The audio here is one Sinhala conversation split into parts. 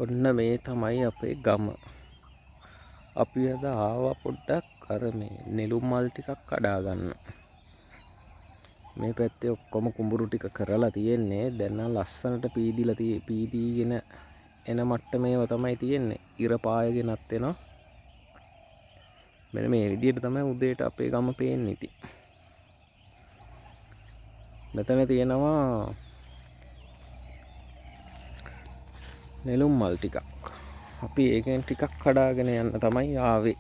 ඔන්න මේ තමයි අපේ ගම. අපි අද ආවා පොඩ්ඩක් අර මේ නෙළුම් මල් ටිකක් කඩා ගන්න. මේ පැත්තේ ඔක්කොම කුඹුරු ටික කරලා තියෙන්නේ. දැන් නම් ලස්සනට පීදීගෙන එන මට්ටමේව තමයි තියෙන්නේ. ඉර පායගෙනත් එනවා. මෙන්න මේ විදිහට තමයි උදේට අපේ ගම පේන්නේ ඉතින්. මෙතන තියෙනවා නෙළුම් මල් ටිකක්. අපි ඒකෙන් ටිකක් කඩාගෙන යන්න තමයි ආවේ.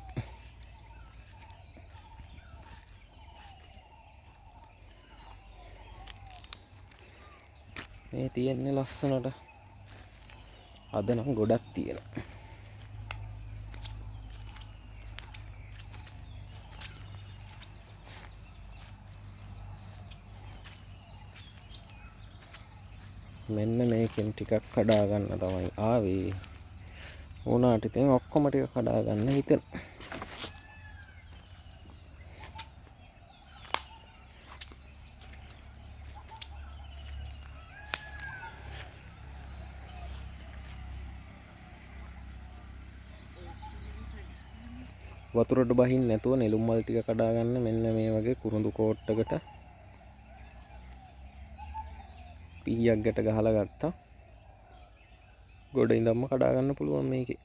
මේ තියෙන්නේ ලස්සනට. අද නම් ගොඩක් තියෙනවා. මෙන්න මේකෙන් ටිකක් කඩා ගන්න තමයි ආවේ. උනාට ඉතින් ඔක්කොම ටික කඩා ගන්න හිතෙන. වතුරට බහින්න නැතුව නෙළුම් මල් ටික කඩා ගන්න මෙන්න මේ වගේ කුරුඳු කෝට්ටකට පීයක් ගැට ගහලා ගත්තා. ගොඩ ඉඳන්ම කඩා ගන්න පුළුවන් මේකේ.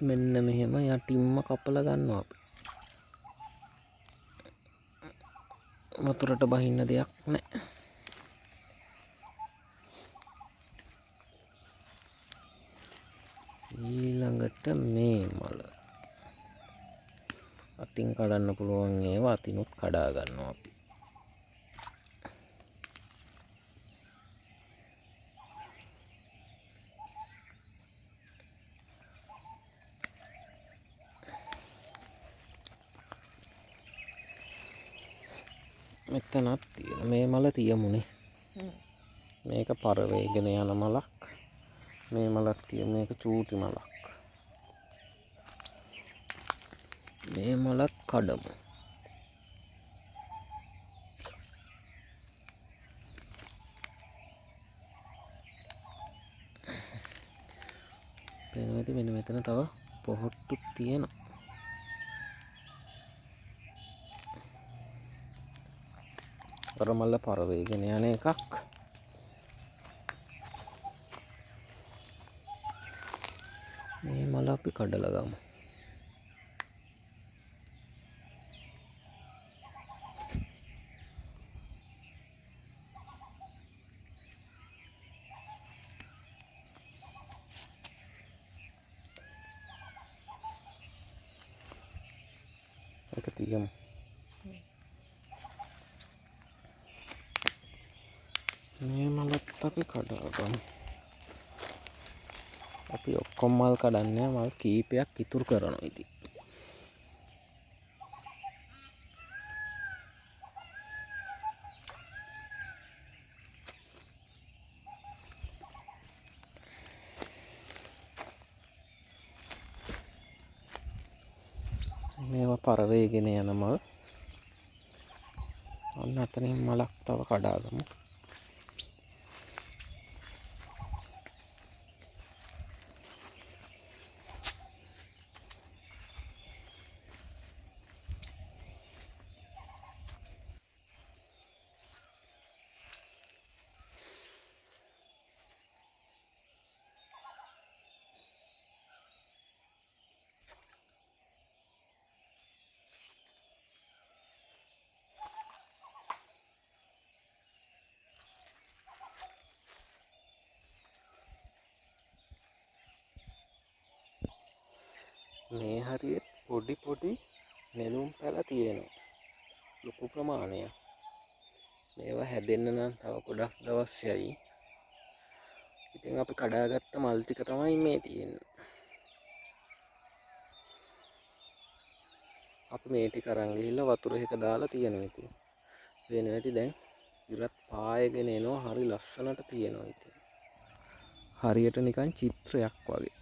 මෙන්න මෙහෙම යටින්ම කපලා ගන්නවා අපි. වතුරට බහින්න දෙයක් නැහැ. ඊළඟට මේ මල අතින් කඩන්න පුළුවන් ඒවා අතිනුත් කඩා ගන්නවා අපි. මෙතනත් තියෙන මේ මල තියමුනේ. මේක පරවේගෙන යන මලක්. මේ මලක් තියෙන මේක චූටි මලක්. මේ මලක් කඩමු. පේනවාද මෙන්න මෙතන තව පොහොට්ටුක් තියෙනවා. අර මල්ල පරවේගෙන යන එකක්. මේ මල අපි කඩලා ගමු. ඒක තියමු. මේ මලත් අපි කඩා ගමු. අපි ඔක්කොම මල් කඩන්නේ මල් කීපයක් ඉතුරු කරනවා ඉතින්. මේවා පරවේගෙන යන මල්. අන්න අතනින් මලක් තව කඩා ගමු. මේ හරියට පොඩි පොඩි නෙළුම් පැල තියෙනවා. ලොකු ප්‍රමාණයක්. මේවා හැදෙන්න නම් තව ගොඩක් දවස් යයි. ඉතින් අපි කඩාගත්ත මල් ටික තමයි මේ තියෙන්නේ. අපි මේ ටික අරන් ගිහිල්ලා වතුර එක දාලා තියෙනවා ඉතින්. වෙන ඇති දැන් ඉරත් පායගෙන එනවා හරි ලස්සනට තියෙනවා ඉතින්. හරියට නිකන් චිත්‍රයක් වගේ.